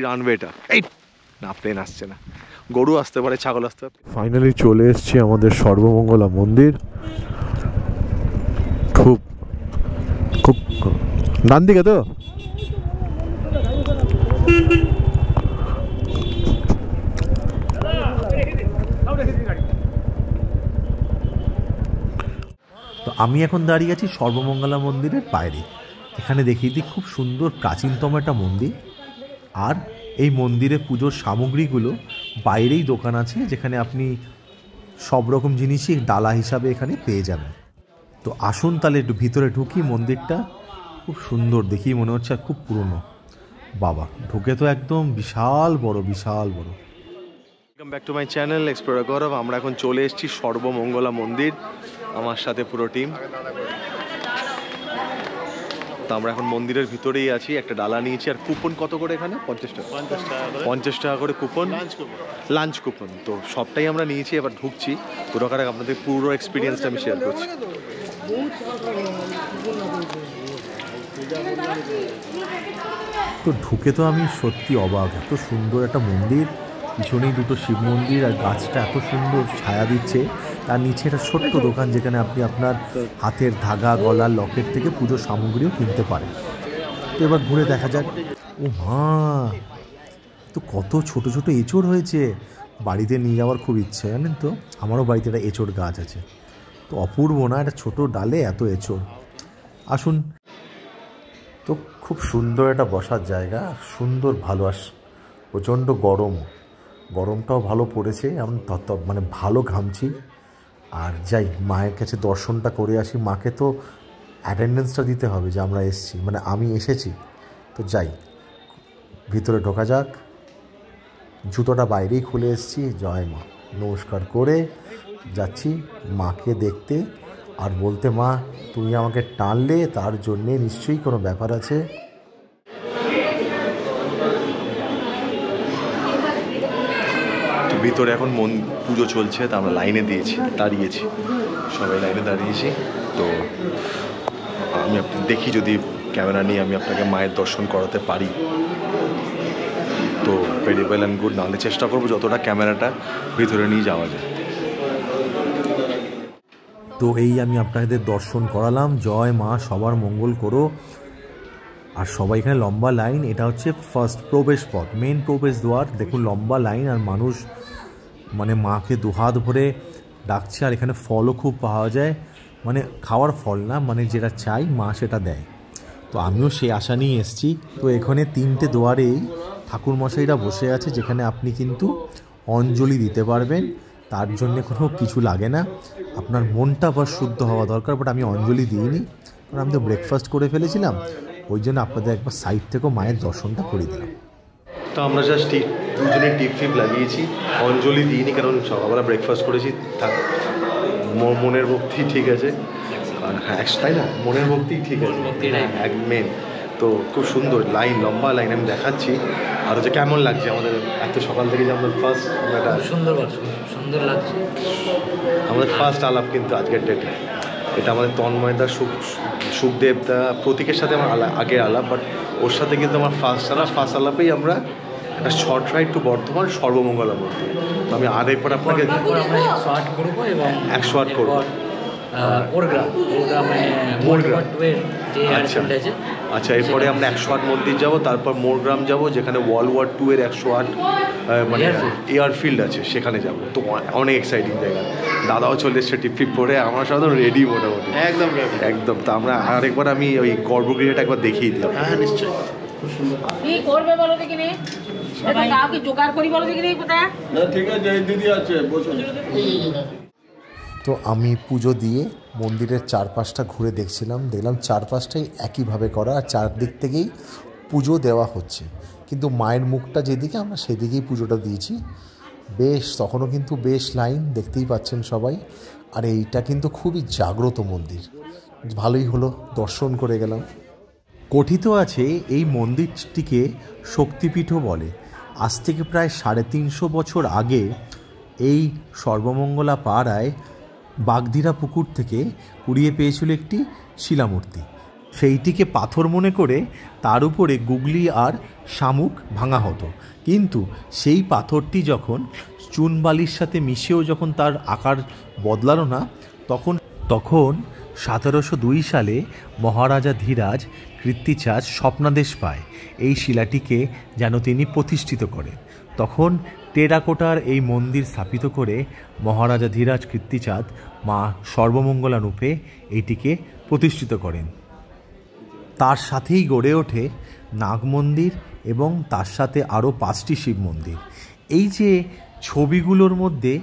Runway এটা। এই না, প্লেন আসছে না, গরু আসতে পারে, ছাগল আসতে পারে। ফাইনালি চলে এসেছি আমাদের সর্বমঙ্গলা মন্দির। খুব খুব ডান দিকে তো। তো আমি এখন দাঁড়িয়ে আছি সর্বমঙ্গলা মন্দিরের বাইরে। এখানে দেখিয়ে দিই, খুব সুন্দর প্রাচীনতম একটা মন্দির। আর এই মন্দিরে পুজোর সামগ্রীগুলো বাইরেই দোকান আছে, যেখানে আপনি সব রকম জিনিসই ডালা হিসাবে এখানে পেয়ে যাবেন। তো আসুন তাহলে একটু ভিতরে ঢুকি। মন্দিরটা খুব সুন্দর, দেখেই মনে হচ্ছে আর খুব পুরনো। বাবা, ঢুকে তো একদম বিশাল বড়, বিশাল বড়। Welcome back to my channel explorer Gaurav. আমরা এখন চলে এসেছি সর্বমঙ্গলা মন্দির, আমার সাথে পুরো টিম। তো আমরা এখন মন্দিরের ভিতরেই আছি। একটা ডালা নিয়েছি। আর কুপন কত করে এখানে? 50 টাকা। 50 টাকা করে কুপন, লাঞ্চ কুপন। তো সবটাই আমরা নিয়েছি, এবার ঢুকছি। তো ঢোকার আগে আপনাদের পুরো এক্সপিরিয়েন্সটা আমি শেয়ার করছি। তো ঢুকে তো আমি সত্যি অবাক, এত সুন্দর একটা মন্দির। পিছনেই দুটো শিব মন্দির, আর গাছটা এত সুন্দর ছায়া দিচ্ছে। তার নিচে একটা ছোট্ট দোকান, যেখানে আপনি আপনার হাতের ধাগা, গলার লকেট থেকে পুজোর সামগ্রীও কিনতে পারেন। তো এবার ঘুরে দেখা যাক। ও মা, তো কত ছোট ছোট এঁচড় হয়েছে। বাড়িতে নিয়ে যাওয়ার খুব ইচ্ছে, জানেন তো। আমারও বাড়িতে একটা এঁচড় গাছ আছে। তো অপূর্ব না, একটা ছোট ডালে এত এঁচড়। আসুন। তো খুব সুন্দর একটা বসার জায়গা, সুন্দর, ভালো। আর প্রচণ্ড গরমটাও ভালো পড়েছে, এমন মানে ভালো ঘামছি। আর যাই, মায়ের কাছে দর্শনটা করে আসি। মাকে তো অ্যাটেন্ডেন্সটা দিতে হবে যে আমরা এসেছি, মানে আমি এসেছি। তো যাই, ভিতরে ঢোকা যাক। জুতোটা বাইরেই খুলে এসেছি। জয় মা, নমস্কার করে যাচ্ছি মাকে দেখতে। আর বলতে, মা তুমি আমাকে টানলে, তার জন্যে নিশ্চয়ই কোনো ব্যাপার আছে। ভিতরে এখন পুজো চলছে, তা আমরা লাইনে দাঁড়িয়েছি, সবাই লাইনে দাঁড়িয়েছি। তো আমি দেখি যদি ক্যামেরা নিয়ে আমি আপনাকে মায়ের দর্শন করাতে পারি তো ভেরি ওয়েল অ্যান্ড গুড, নাহলে চেষ্টা করবো যতটা ক্যামেরাটা ভিতরে নিয়ে যাওয়া যায়। তো এই আমি আপনাদের দর্শন করালাম। জয় মা, সবার মঙ্গল করো। আর সবাই এখানে লম্বা লাইন। এটা হচ্ছে ফার্স্ট প্রবেশ পথ, মেন প্রবেশ দ্বার। দেখুন লম্বা লাইন, আর মানুষ মানে মাকে দুহাত ভরে ডাকছে। আর এখানে ফলও খুব পাওয়া যায়, মানে খাওয়ার ফল না, মানে যেটা চাই মা সেটা দেয়। তো আমিও সেই আশা নিয়ে এসেছি। তো এখানে 3টে দুয়ারেই ঠাকুরমশাইরা বসে আছে, যেখানে আপনি কিন্তু অঞ্জলি দিতে পারবেন। তার জন্যে কোনো কিছু লাগে না, আপনার মনটা বা শুদ্ধ হওয়া দরকার। বাট আমি অঞ্জলি দিইনি, কারণ আমি তো ব্রেকফাস্ট করে ফেলেছিলাম। ওই জন্য আপনাদের একবার সাইড থেকেও মায়ের দর্শনটা করে দিলাম। তো আমরা জাস্ট দুজনে টিপ ফিপ লাগিয়েছি, অঞ্জলি দিইনি, কারণ সকালবেলা ব্রেকফাস্ট করেছি। মনের ভক্তি ঠিক আছে, আর হ্যাঁ তাই না, মনের ভক্তি ঠিক আছে, এক মেন। তো খুব সুন্দর লাইন, লম্বা লাইন। আমি দেখাচ্ছি আর হচ্ছে কেমন লাগছে আমাদের এত সকাল থেকে, যে আমাদের ফার্স্ট সুন্দর লাগছে। আমাদের ফার্স্ট আলাপ কিন্তু আজকের ডেটে। এটা আমাদের তন্ময়দা, সুখদেবদা, প্রতীকের সাথে আমার আগের আলাপ, বাট ওর সাথে কিন্তু আমার ফার্স্ট আলাপেই আমরা একটা short ride to Bardhaman Sarbamangala মন্দির। তো আমি আরেকবার আপনাকে 108 করবো এবং 108 করবো আচ্ছা, এরপরে আমরা 108 মন্দির যাব, তারপর মোরগ্রাম যাব, যেখানে ওয়ার্ল্ড ওয়ার 2 এর 108 মানে এয়ারফিল্ড আছে, সেখানে যাব। তো অনেক এক্সাইটিং জায়গা। দাদাও চলে এসছে টিপ ফিপ করে, আমার সাথে রেডি মোটামুটি একদম। তো আমরা আরেকবার আমি ওই গর্ভগৃহটা একবার দেখিয়ে দিলাম। হ্যাঁ নিশ্চয়ই। কি করবে বলো দেখিনি, কাউকে জোগাড় করি বলো দেখিনি কোথায়। ঠিক আছে, দিদি আছে, বসুন। তো আমি পুজো দিয়ে মন্দিরের চারপাশটা ঘুরে দেখছিলাম। দেখলাম চারপাশটাই একইভাবে করা, আর চারদিক থেকেই পুজো দেওয়া হচ্ছে। কিন্তু মায়ের মুখটা যেদিকে, আমরা সেদিকেই পুজোটা দিয়েছি। বেশ, তখনও কিন্তু বেশ লাইন, দেখতেই পাচ্ছেন সবাই। আর এইটা কিন্তু খুবই জাগ্রত মন্দির। ভালোই হলো, দর্শন করে গেলাম। কথিত আছে এই মন্দিরটিকে শক্তিপীঠও বলে। আজ থেকে প্রায় 350 বছর আগে এই সর্বমঙ্গলা পাড়ায় বাগধিরা পুকুর থেকে কুড়িয়ে পেয়েছিল একটি শিলামূর্তি। সেইটিকে পাথর মনে করে তার উপরে গুগলি আর শামুক ভাঙা হতো, কিন্তু সেই পাথরটি যখন চুন বালির সাথে মিশেও যখন তার আকার বদলালো না, তখন 1702 সালে মহারাজা ধীরাজ কীর্তিচাঁদ স্বপ্নাদেশ পায় এই শিলাটিকে যেন তিনি প্রতিষ্ঠিত করেন। তখন টেরাকোটার এই মন্দির স্থাপিত করে মহারাজা ধীরাজ কীর্তিচাঁদ মা সর্বমঙ্গলা রূপে এইটিকে প্রতিষ্ঠিত করেন। তার সাথেই গড়ে ওঠে নাগ মন্দির এবং তার সাথে আরও 5টি শিব মন্দির। এই যে ছবিগুলোর মধ্যে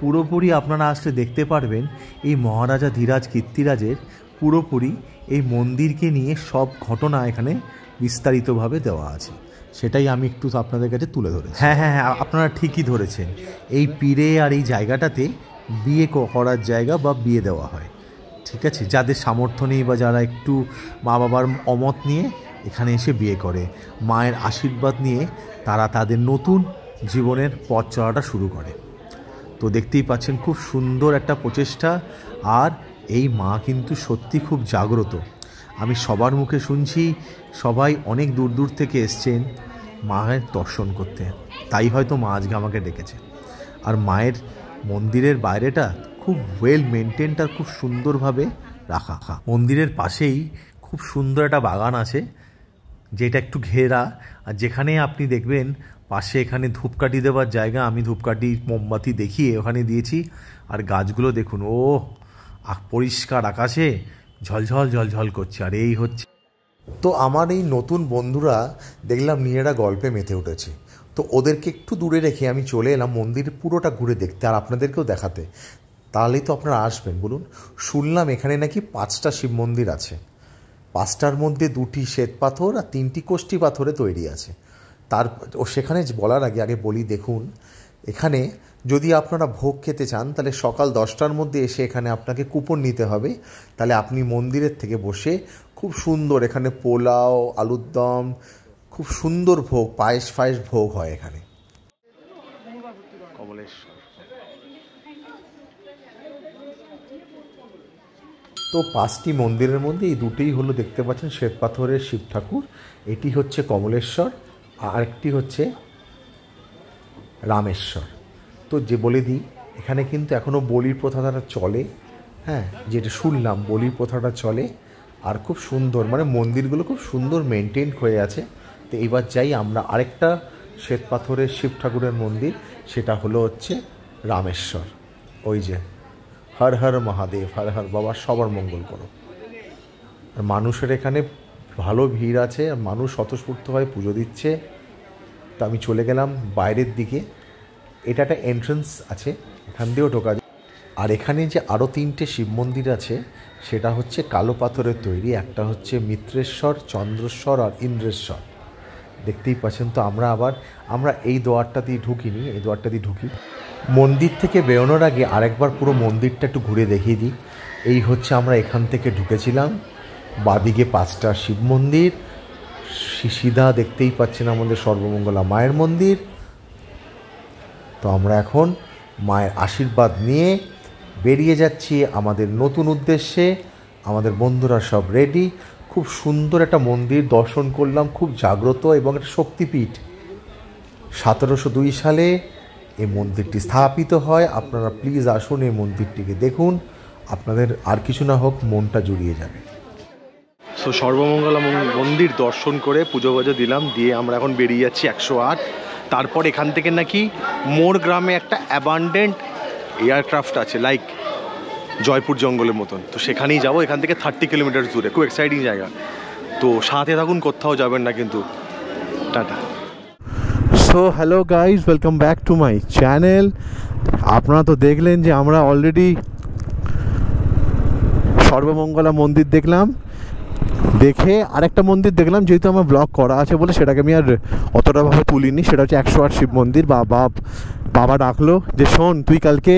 পুরোপুরি আপনারা আসলে দেখতে পারবেন এই মহারাজা ধীরাজ কীর্তিরাজের পুরোপুরি এই মন্দিরকে নিয়ে সব ঘটনা এখানে বিস্তারিতভাবে দেওয়া আছে, সেটাই আমি একটু আপনাদের কাছে তুলে ধরেছি। হ্যাঁ হ্যাঁ হ্যাঁ, আপনারা ঠিকই ধরেছেন, এই পীরে আর এই জায়গাটাতে বিয়ে করার জায়গা বা বিয়ে দেওয়া হয়, ঠিক আছে? যাদের সামর্থ্য নেই বা যারা একটু মা বাবার অমত নিয়ে এখানে এসে বিয়ে করে, মায়ের আশীর্বাদ নিয়ে তারা তাদের নতুন জীবনের পথ চলাটা শুরু করে। তো দেখতেই পাচ্ছেন খুব সুন্দর একটা প্রচেষ্টা, আর এই মা কিন্তু সত্যি খুব জাগ্রত। আমি সবার মুখে শুনছি সবাই অনেক দূর দূর থেকে এসছেন মায়ের দর্শন করতে, তাই হয়তো মা আজকে আমাকে ডেকেছে। আর মায়ের মন্দিরের বাইরেটা খুব ওয়েল মেনটেন্ড আর খুব সুন্দরভাবে রাখা। মন্দিরের পাশেই খুব সুন্দর একটা বাগান আছে যেটা একটু ঘেরা, আর যেখানে আপনি দেখবেন পাশে এখানে ধূপকাঠি দেওয়ার জায়গা, আমি ধূপকাঠি মোমবাতি দেখিয়ে ওখানে দিয়েছি। আর গাছগুলো দেখুন, ও পরিষ্কার আকাশে ঝলঝল ঝলঝল করছে। আর এই হচ্ছে তো আমার এই নতুন বন্ধুরা দেখলাম নিজেরা গল্পে মেতে উঠেছে, তো ওদেরকে একটু দূরে রেখে আমি চলে এলাম মন্দিরের পুরোটা ঘুরে দেখতে আর আপনাদেরকেও দেখাতে। তাহলেই তো আপনারা আসবেন বলুন। শুনলাম এখানে নাকি 5টা শিব মন্দির আছে, 5টার মধ্যে 2টি শ্বেত পাথর আর 3টি কোষ্ঠী পাথরে তৈরি আছে। সেখানে বলার আগে বলি, দেখুন এখানে যদি আপনারা ভোগ খেতে চান তাহলে সকাল 10টার মধ্যে এসে এখানে আপনাকে কুপন নিতে হবে, তাহলে আপনি মন্দিরের থেকে বসে খুব সুন্দর এখানে পোলাও, আলুর দম, খুব সুন্দর ভোগ, পায়েস ফায়েস ভোগ হয় এখানে। কমলেশ্বর তো 5টি মন্দিরের মধ্যে এই 2টিই হলো, দেখতে পাচ্ছেন শ্বেত পাথরের শিব ঠাকুর। এটি হচ্ছে কমলেশ্বর, আরেকটি হচ্ছে রামেশ্বর। তো যে বলে দিই, এখানে কিন্তু এখনও বলির প্রথাটা চলে, হ্যাঁ, যেটা শুনলাম বলির প্রথাটা চলে। আর খুব সুন্দর, মানে মন্দিরগুলো খুব সুন্দর মেনটেন হয়ে আছে। তো এবার যাই আমরা আরেকটা শ্বেত পাথরের শিব ঠাকুরের মন্দির, সেটা হলো হচ্ছে রামেশ্বর। ওই যে হর হর মহাদেব, হর হর বাবা, সবার মঙ্গল করো। আর মানুষের এখানে ভালো ভিড় আছে, আর মানুষ স্বতঃস্ফূর্তভাবে পুজো দিচ্ছে। তো আমি চলে গেলাম বাইরের দিকে, এটা একটা এন্ট্রান্স আছে, এখান দিয়েও ঢোকা যায়। আর এখানে যে আরও 3টে শিব মন্দির আছে সেটা হচ্ছে কালো পাথরের তৈরি, একটা হচ্ছে মিত্রেশ্বর, চন্দ্রেশ্বর আর ইন্দ্রেশ্বর। দেখতেই পাচ্ছেন। তো আমরা এই দোয়ারটা দিয়ে ঢুকিনি, এই দোয়ারটা দিয়ে ঢুকি। মন্দির থেকে বেরোনোর আগে আরেকবার পুরো মন্দিরটা একটু ঘুরে দেখিয়ে দিই। এই হচ্ছে আমরা এখান থেকে ঢুকেছিলাম, বাদিকে 5টা শিব মন্দির, সিধা দেখতেই পাচ্ছেন আমাদের সর্বমঙ্গলা মায়ের মন্দির। তো আমরা এখন মায়ের আশীর্বাদ নিয়ে বেরিয়ে যাচ্ছি আমাদের নতুন উদ্দেশ্যে। আমাদের বন্ধুরা সব রেডি। খুব সুন্দর একটা মন্দির দর্শন করলাম, খুব জাগ্রত এবং একটা শক্তিপীঠ। 1702 সালে এই মন্দিরটি স্থাপিত হয়। আপনারা প্লিজ আসুন, এই মন্দিরটিকে দেখুন, আপনাদের আর কিছু না হোক মনটা জুড়িয়ে যাবে। সো সর্বমঙ্গলা মন্দির দর্শন করে পুজো বাজো দিলাম, দিয়ে আমরা এখন বেরিয়ে যাচ্ছি 108। তারপর এখান থেকে নাকি মোর গ্রামে একটা অ্যাবান্ডেন্ট এয়ারক্রাফট আছে, লাইক জয়পুর জঙ্গলের মতন। তো সেখানেই যাবো, এখান থেকে 30 কিলোমিটার দূরে, খুব এক্সাইটিং জায়গা। তো সাথে থাকুন, কোথাও যাবেন না কিন্তু। Tata. So hello guys, welcome back to my channel. আপনারা তো দেখলেন যে আমরা অলরেডি সর্বমঙ্গলা মন্দির দেখলাম, দেখে আরেকটা মন্দির দেখলাম, যেহেতু আমার ব্লগ করা আছে বলে সেটাকে আমি আর অতটাভাবে তুলিনি। সেটা হচ্ছে 108 শিব মন্দির। বাবা ডাকলো যে শোন, তুই কালকে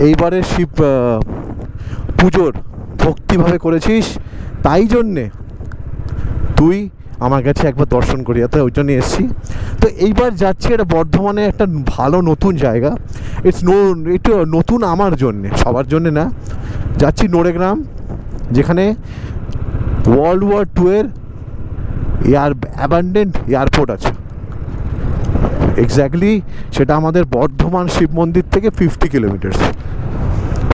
এইবারে শিব পুজোর ভক্তিভাবে করেছিস, তাই জন্যে তুই আমার কাছে একবার দর্শন করি, অর্থাৎ ওই জন্য এসেছি। তো এইবার যাচ্ছি এটা বর্ধমানে একটা ভালো নতুন জায়গা। এটা নতুন আমার জন্যে, সবার জন্যে না। যাচ্ছি নড়েগ্রাম, যেখানে ওয়ার্ল্ড ওয়ার 2 এর অ্যাবান্ডেন্ট এয়ারপোর্ট আছে এক্স্যাক্টলি। সেটা আমাদের বর্ধমান শিব মন্দির থেকে 50 কিলোমিটার্স।